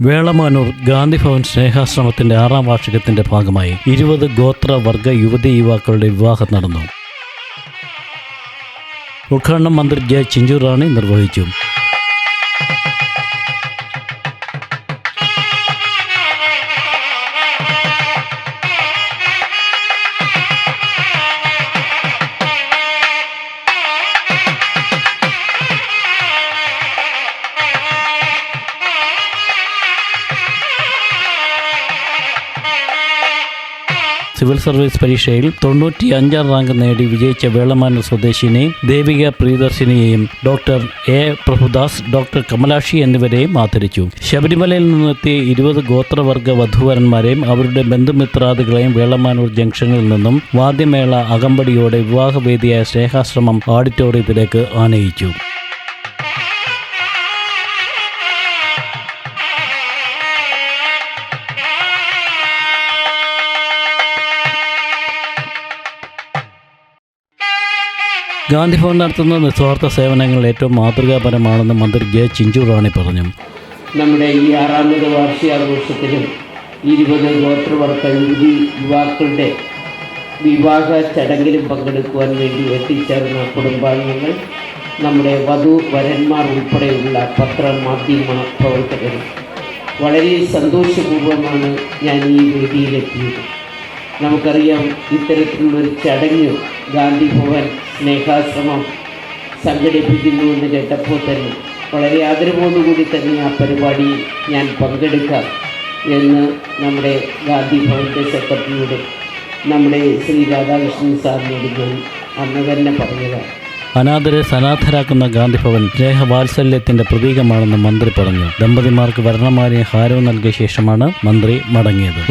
വേളമാനൂർ ഗാന്ധിഭവൻ സ്നേഹാശ്രമത്തിന്റെ 6ാം വാർഷികത്തിന്റെ ഭാഗമായി 20 ഗോത്ര വർഗ യുവതി യുവാക്കളുടെ വിവാഹം നടന്നു. ഉദ്ഘാടനം മന്ത്രി ജെ ചിഞ്ചുറാണി നിർവഹിച്ചു. സിവിൽ സർവീസ് പരീക്ഷയിൽ 95 റാങ്ക് നേടി വിജയിച്ച വേളമാനൂർ സ്വദേശിനെ ദേവിക പ്രിയദർശിനിയെയും doctor A Prabhudas, doctor Kamalakshi എന്നിവരെയും ആദരിച്ചു. ശബരിമലയിൽ നിന്നെത്തിയ 20 ഗോത്രവർഗ വധൂവരന്മാരെയും അവരുടെ ബന്ധുമിത്രാദികളെയും വേളമാനൂർ ജംഗ്ഷനിൽ നിന്നും വാദ്യമേള അകമ്പടിയോടെ വിവാഹവേദിയായ സ്നേഹാശ്രമം ഓഡിറ്റോറിയത്തിലേക്ക് ആനയിച്ചു. ഗാന്ധിഭവൻ നടത്തുന്ന നിസ്വാർത്ഥ സേവനങ്ങൾ ഏറ്റവും മാതൃകാപരമാണെന്ന് മന്ത്രി ജെ ചിഞ്ചുറാണി പറഞ്ഞു. നമ്മുടെ ഈ 6ാമത് വാർഷികാഘോഷത്തിലും 20 ഗോത്രവർഗ യുവതി യുവാക്കളുടെ വിവാഹ ചടങ്ങിലും പങ്കെടുക്കുവാൻ വേണ്ടി എത്തിച്ചേർന്ന കുടുംബാംഗങ്ങൾ, നമ്മുടെ വധുവരന്മാർ ഉൾപ്പെടെയുള്ള പത്രമാധ്യമ പ്രവർത്തകരും, വളരെ സന്തോഷപൂർവ്വമാണ് ഞാൻ ഈ വേദിയിലെത്തിയത്. നമുക്കറിയാം, ഇത്തരത്തിലുള്ളൊരു ചടങ്ങ് ഗാന്ധിഭവൻ സ്നേഹാശ്രമം സംഘടിപ്പിക്കുന്നു എന്ന് കേട്ടപ്പോൾ തന്നെ വളരെ ആദരവോടുകൂടി തന്നെ ആ പരിപാടിയിൽ ഞാൻ പങ്കെടുക്കാം എന്ന് നമ്മുടെ ഗാന്ധിഭവൻ്റെ സെക്രട്ടറിയോട്, നമ്മുടെ ശ്രീ രാധാകൃഷ്ണൻ സാറിനോട് ഞാൻ അന്ന് തന്നെ പറഞ്ഞതാണ്. അനാഥരെ സനാഥരാക്കുന്ന ഗാന്ധിഭവൻ സ്നേഹവാത്സല്യത്തിന്റെ പ്രതീകമാണെന്ന് മന്ത്രി പറഞ്ഞു. ദമ്പതിമാർക്ക് വർണ്ണമാലയും ഹാരവും നൽകിയ ശേഷമാണ് മന്ത്രി മടങ്ങിയത്.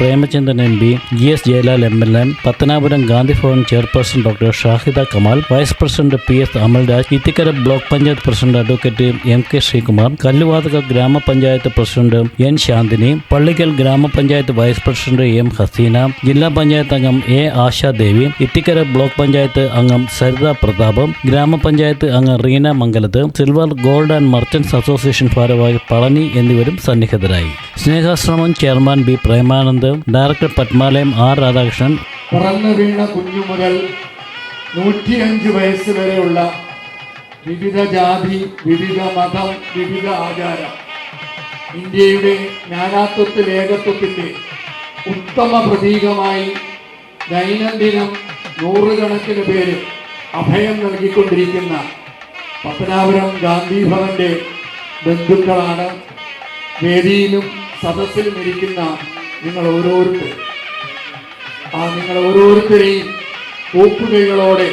Premachandran M P, GS Jayalal MLA, Pathanapuram Gandhi Bhavan chairperson doctor Shahida Kamal, vice president PS Amalraj, Ithikkara block panchayat president advocate MK Sreekumar, Kalluvathukkal ഗ്രാമപഞ്ചായത്ത് പ്രസിഡന്റ് N ശാന്തിനി, പള്ളിക്കൽ ഗ്രാമപഞ്ചായത്ത് വൈസ് പ്രസിഡന്റ് M ഹസീന, ജില്ലാ പഞ്ചായത്ത് അംഗം A ആശാദേവി, ഇത്തിക്കര ബ്ലോക്ക് പഞ്ചായത്ത് അംഗം സരിത പ്രതാപ്, ഗ്രാമപഞ്ചായത്ത് അംഗം Reena Mangalath, silver gold and merchants association ഭാരവാഹി പളനി എന്നിവരും സന്നിഹിതരായി. Snehashramam chairman B Premanand, director Pathmalayam R Radhakrishnan, പറന്നു വീണ കുഞ്ഞു മുതൽ 105 വയസ്സ് വരെയുള്ള വിവിധ ജാതി, വിവിധ മതം, വിവിധ ആചാരം, ഇന്ത്യയുടെ നാനാത്വത്തിൽ ഏകത്വത്തിൻ്റെ ഉത്തമ പ്രതീകമായി ദൈനംദിനം നൂറുകണക്കിന് പേര് അഭയം നൽകിക്കൊണ്ടിരിക്കുന്ന പത്തനാപുരം ഗാന്ധി ഭവന്റെ ബന്ധുക്കളാണ് വേദിയിലും സദസ്സിലും ഇരിക്കുന്ന നിങ്ങൾ ഓരോരുത്തരെയും കൂപ്പുകൈകളോടെ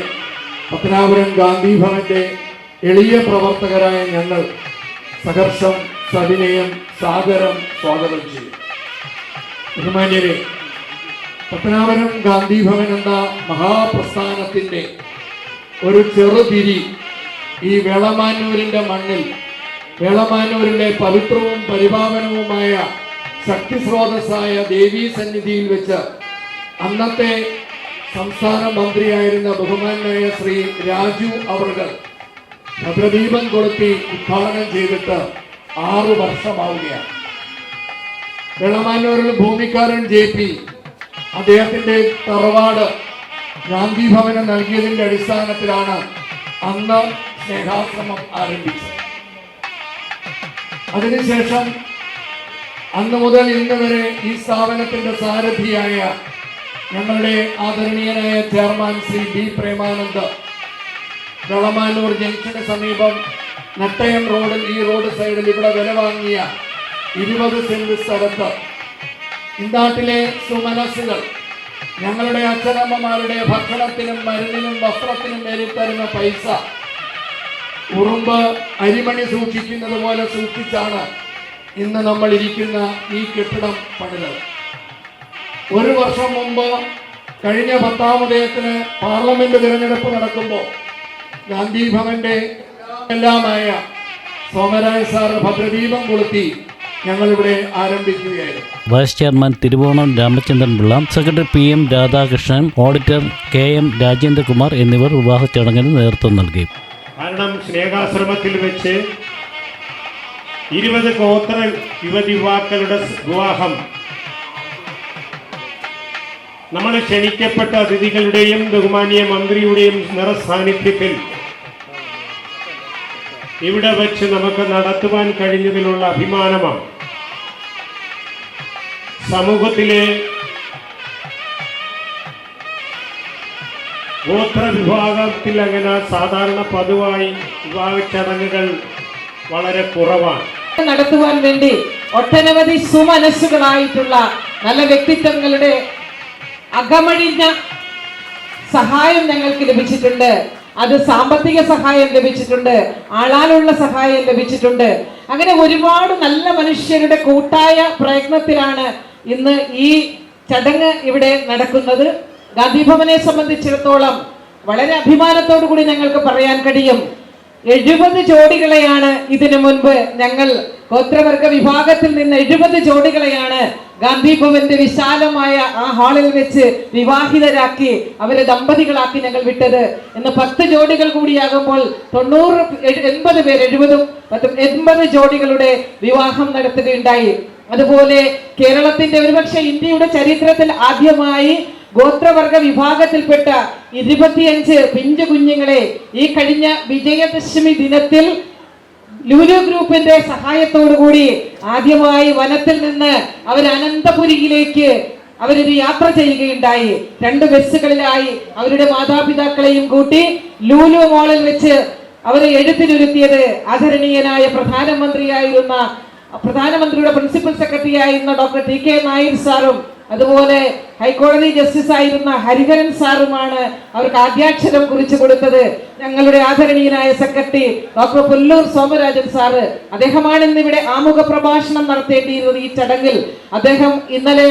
പത്തനാപുരം ഗാന്ധി ഭവന്റെ എളിയ പ്രവർത്തകരായ ഞങ്ങൾ സഹർഷം, സവിനയം, സാദരം സ്വാഗതം ചെയ്യും. ബഹുമാന്യരെ, പത്തനാപുരം ഗാന്ധി ഭവൻ എന്ന മഹാപ്രസ്ഥാനത്തിൻ്റെ ഒരു ചെറുതിരി ഈ വേളമാനൂരിൻ്റെ മണ്ണിൽ, വേളമാനൂരിൻ്റെ പവിത്രവും പരിപാവനവുമായ ശക്തിസ്രോതസ്സായ ദേവീ സന്നിധിയിൽ വെച്ച് അന്നത്തെ സംസ്ഥാന മന്ത്രിയായിരുന്ന ബഹുമാനായ ശ്രീ രാജു അവർകൾ ഭദ്രദീപം കൊളുത്തി ഉദ്ഘാടനം ചെയ്തിട്ട് 6 വർഷമാവുകയാണ്. വെള്ളമാനൂരിൽ ഭൂമിക്കാരൻ JP അദ്ദേഹത്തിൻ്റെ തറവാട് ഗാന്ധി ഭവന് നൽകിയതിൻ്റെ അടിസ്ഥാനത്തിലാണ് അന്ന് സ്നേഹാശ്രമം ആരംഭിച്ചത്. അതിനുശേഷം അന്ന് മുതൽ ഇന്ന് വരെ ഈ സ്ഥാപനത്തിൻ്റെ സാരഥിയായ ഞങ്ങളുടെ ആദരണീയനായ ചെയർമാൻ ശ്രീ B പ്രേമാനന്ദ് വെളമാനൂർ ജംഗ്ഷന് സമീപം നട്ടയം റോഡിൽ, ഈ റോഡ് സൈഡിൽ ഇവിടെ വില വാങ്ങിയ 20 സെന്റ് സ്ഥലത്ത് ഇന്നാട്ടിലെ സുമനസ്സുകൾ ഞങ്ങളുടെ അച്ഛനമ്മമാരുടെ ഭക്ഷണത്തിനും മരുന്നിനും വസ്ത്രത്തിനും നേരിട്ടരുന്ന പൈസ ഉറുമ്പ് അരിമണി സൂക്ഷിക്കുന്നത് പോലെ സൂക്ഷിച്ചാണ് ഇന്ന് നമ്മൾ ഇരിക്കുന്ന ഈ കെട്ടിടം പണിതത്. 1 വർഷം മുമ്പ് കഴിഞ്ഞ 10-ാം ഉദയത്തിന് പാർലമെന്റ് തിരഞ്ഞെടുപ്പ് നടക്കുമ്പോൾ ഗാന്ധി ഭവന്റെ എല്ലാമായ സോമരാജ് സാറ് ഭദ്രദീപം കൊളുത്തി ഞങ്ങളിവിടെ ആരംഭിക്കുകയായിരുന്നു. Vice chairman Thiruvonam Ramachandran Pillai, secretary PM Radhakrishnan, auditor KM Rajendrakumar എന്നിവർ വിവാഹ ചടങ്ങിന് നേതൃത്വം നൽകി. കാരണം സ്നേഹാശ്രമത്തിൽ വെച്ച് 20 ഗോത്ര യുവതിവാക്കളുടെ വിവാഹം നമ്മൾ ക്ഷണിക്കപ്പെട്ട അതിഥികളുടെയും ബഹുമാനീയ മന്ത്രിയുടെയും നിറസാന്നിധ്യത്തിൽ ഇവിടെ വെച്ച് നമുക്ക് നടത്തുവാൻ കഴിഞ്ഞതിലുള്ള അഭിമാനമാണ്. സമൂഹത്തിലെ ഗോത്ര വിഭാഗത്തിൽ അങ്ങനെ സാധാരണ പതിവായി വിവാഹ ചടങ്ങുകൾ വളരെ കുറവാണ്. നടത്തുവാൻ വേണ്ടി ഒട്ടനവധി സുമനസ്സുകളായിട്ടുള്ള നല്ല വ്യക്തിത്വങ്ങളുടെ അകമഴിഞ്ഞ സഹായം ഞങ്ങൾക്ക് ലഭിച്ചിട്ടുണ്ട്. അത് സാമ്പത്തിക സഹായം ലഭിച്ചിട്ടുണ്ട്, ആളാലുള്ള സഹായം ലഭിച്ചിട്ടുണ്ട്. അങ്ങനെ ഒരുപാട് നല്ല മനുഷ്യരുടെ കൂട്ടായ പ്രയത്നത്തിലാണ് ഇന്ന് ഈ ചടങ്ങ് ഇവിടെ നടക്കുന്നത്. ഗാന്ധി ഭവനെ സംബന്ധിച്ചിടത്തോളം വളരെ അഭിമാനത്തോടു കൂടി ഞങ്ങൾക്ക് പറയാൻ കഴിയും, 70 ജോഡികളെയാണ് ഇതിനു മുൻപ് ഞങ്ങൾ ഗോത്രവർഗ വിഭാഗത്തിൽ നിന്ന് 70 ജോഡികളെയാണ് ഗാന്ധി ഭവന്റെ വിശാലമായ ആ ഹാളിൽ വെച്ച് വിവാഹിതരാക്കി അവരെ ദമ്പതികളാക്കി ഞങ്ങൾ വിട്ടത്. ഇന്ന് 10 ജോഡികൾ കൂടിയാകുമ്പോൾ 80 പേർ 80 ജോഡികളുടെ വിവാഹം നടത്തുകയുണ്ടായി. അതുപോലെ കേരളത്തിന്റെ ഒരുപക്ഷെ ഇന്ത്യയുടെ ചരിത്രത്തിൽ ആദ്യമായി ഗോത്രവർഗ വിഭാഗത്തിൽപ്പെട്ട 25 പിഞ്ചു കുഞ്ഞുങ്ങളെ ഈ കഴിഞ്ഞ വിജയദശമി ദിനത്തിൽ ലൂലു ഗ്രൂപ്പിന്റെ സഹായത്തോടുകൂടി ആദ്യമായി വനത്തിൽ നിന്ന് അവർ അനന്തപുരിയിലേക്ക് അവരൊരു യാത്ര ചെയ്യുകയുണ്ടായി. 2 ബസ്സുകളിലായി അവരുടെ മാതാപിതാക്കളെയും കൂട്ടി ലൂലു മോളിൽ വെച്ച് അവരെ എഴുത്തിനിരുത്തിയത് ആദരണീയനായ പ്രധാനമന്ത്രിയുടെ പ്രിൻസിപ്പൽ സെക്രട്ടറി ആയിരുന്ന ഡോക്ടർ TK നായർ സാറും അതുപോലെ ഹൈക്കോടതി ജസ്റ്റിസ് ആയിരുന്ന ഹരിഹരൻ സാറുമാണ് അവർക്ക് ആദ്യാക്ഷരം കുറിച്ചു കൊടുത്തത്. ഞങ്ങളുടെ ആദരണീയനായ secretary doctor Pullur Somarajan sir, അദ്ദേഹമാണ് ഇന്നിവിടെ ആമുഖ പ്രഭാഷണം നടത്തേണ്ടിയിരുന്നത്. ഈ ചടങ്ങിൽ അദ്ദേഹം ഇന്നലെ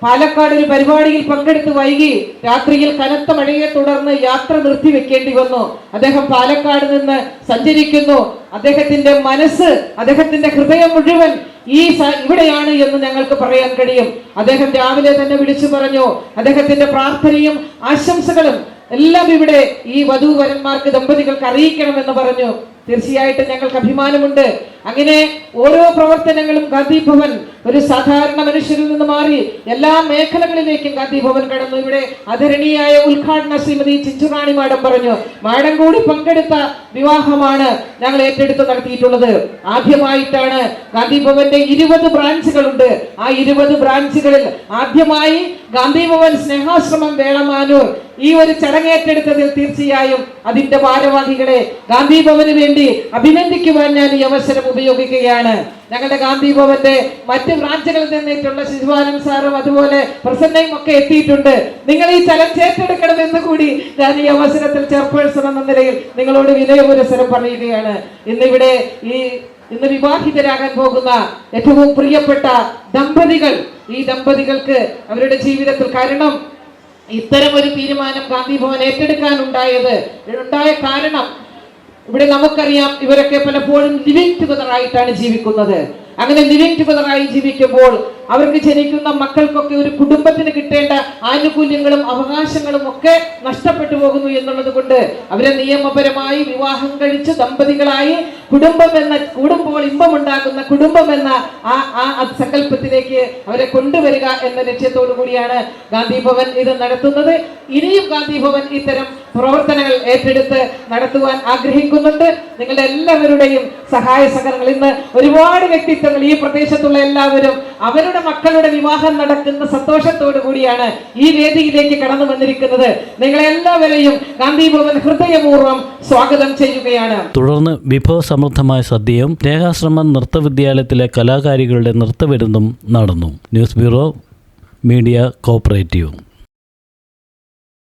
പാലക്കാട് ഒരു പരിപാടിയിൽ പങ്കെടുത്ത് വൈകി രാത്രിയിൽ കനത്ത മഴയെ തുടർന്ന് യാത്ര നിർത്തിവെക്കേണ്ടി വന്നു. അദ്ദേഹം പാലക്കാട് നിന്ന് സഞ്ചരിക്കുന്നു. അദ്ദേഹത്തിന്റെ മനസ്സ്, അദ്ദേഹത്തിന്റെ ഹൃദയം മുഴുവൻ ഇവിടെയാണ് എന്ന് ഞങ്ങൾക്ക് പറയാൻ കഴിയും. അദ്ദേഹം രാവിലെ തന്നെ വിളിച്ചു പറഞ്ഞു, അദ്ദേഹത്തിന്റെ പ്രാർത്ഥനയും ആശംസകളും എല്ലാം ഇവിടെ ഈ വധൂവരന്മാർക്ക്, ദമ്പതികൾക്ക് അറിയിക്കണമെന്ന് പറഞ്ഞു. തീർച്ചയായിട്ടും ഞങ്ങൾക്ക് അഭിമാനമുണ്ട്. അങ്ങനെ ഓരോ പ്രവർത്തനങ്ങളും ഗാന്ധി ഭവൻ ഒരു സാധാരണ മനുഷ്യരിൽ നിന്ന് മാറി എല്ലാ മേഖലകളിലേക്കും ഗാന്ധി ഭവൻ കടന്നു. ഇവിടെ ആദരണീയായ ഉദ്ഘാടന ശ്രീമതി ചിഞ്ചുറാണി മാഡം പറഞ്ഞു, മാഡം കൂടി പങ്കെടുത്ത വിവാഹമാണ് ഞങ്ങൾ ഏറ്റെടുത്ത് നടത്തിയിട്ടുള്ളത്. ആദ്യമായിട്ടാണ് ഗാന്ധി ഭവന്റെ 20 ബ്രാഞ്ചുകളുണ്ട്. ആ 20 ബ്രാഞ്ചുകളിൽ ആദ്യമായി ഗാന്ധി ഭവൻ സ്നേഹാശ്രമം വേളമാനൂർ ഈ ഒരു ചടങ്ങേറ്റെടുത്തതിൽ തീർച്ചയായും അതിന്റെ ഭാരവാഹികളെ ഗാന്ധി ഭവന് വേണ്ടി അഭിനന്ദിക്കുവാൻ ഞാൻ ഈ അവസരം ഉപയോഗിക്കുകയാണ്. ഞങ്ങളുടെ ഗാന്ധി ഭവന്റെ മറ്റ് ബ്രാഞ്ചുകളിൽ നിന്നിട്ടുള്ള ശിശുപാലൻ സാറും അതുപോലെ പ്രസന്നയും ഒക്കെ എത്തിയിട്ടുണ്ട്. നിങ്ങൾ ഈ ചലഞ്ച് ഏറ്റെടുക്കണമെന്ന് കൂടി ഞാൻ ഈ അവസരത്തിൽ ചെയർപേഴ്സൺ എന്ന നിലയിൽ നിങ്ങളോട് വിനയപുരസരം പറയുകയാണ്. ഇന്ന് വിവാഹിതരാകാൻ പോകുന്ന ഏറ്റവും പ്രിയപ്പെട്ട ദമ്പതികൾ, ഈ ദമ്പതികൾക്ക് അവരുടെ ജീവിതത്തിൽ, കാരണം ഇത്തരം ഒരു തീരുമാനം ഗാന്ധി ഭവൻ ഏറ്റെടുക്കാൻ ഉണ്ടായ കാരണം ഇവിടെ നമുക്കറിയാം, ഇവരൊക്കെ പലപ്പോഴും ലിവിങ് ടുഗദർ ആയിട്ടാണ് ജീവിക്കുന്നത്. അങ്ങനെ ലിവിങ് ടുഗദർ ആയി ജീവിക്കുമ്പോൾ അവർക്ക് ജനിക്കുന്ന മക്കൾക്കൊക്കെ ഒരു കുടുംബത്തിന് കിട്ടേണ്ട ആനുകൂല്യങ്ങളും അവകാശങ്ങളും ഒക്കെ നഷ്ടപ്പെട്ടു പോകുന്നു എന്നുള്ളത് കൊണ്ട് അവരെ നിയമപരമായി വിവാഹം കഴിച്ച് ദമ്പതികളായി കൂടുമ്പോൾ ഇമ്പമുണ്ടാക്കുന്ന കുടുംബം എന്ന ആ സങ്കല്പത്തിലേക്ക് അവരെ കൊണ്ടുവരിക എന്ന ലക്ഷ്യത്തോടു കൂടിയാണ് ഗാന്ധി ഭവൻ ഇത് നടത്തുന്നത്. ഇനിയും ഗാന്ധി ഭവൻ ഇത്തരം പ്രവർത്തനങ്ങൾ ഏറ്റെടുത്ത് നടത്തുവാൻ ആഗ്രഹിക്കുന്നുണ്ട്. നിങ്ങളുടെ എല്ലാവരുടെയും സഹായ സഹകരണങ്ങൾ, ഇന്ന് ഒരുപാട് വ്യക്തിത്വങ്ങൾ ഈ പ്രദേശത്തുള്ള എല്ലാവരും അവരുടെ മക്കളുടെ വിവാഹം നടക്കുന്ന സന്തോഷത്തോടു കൂടിയാണ് ഈ വേദിയിലേക്ക് കടന്നു വന്നിരിക്കുന്നത്. നിങ്ങളെല്ലാവരെയും ഗാന്ധി ഭവൻ ഹൃദയപൂർവ്വം സ്വാഗതം ചെയ്യുകയാണ്. തുടർന്ന് വിഭവസമൃദ്ധമായ സദ്യയും സ്നേഹാശ്രമം നൃത്തവിദ്യാലയത്തിലെ കലാകാരികളുടെ നൃത്തവിരുന്നും നടന്നു. News bureau, media cooperative.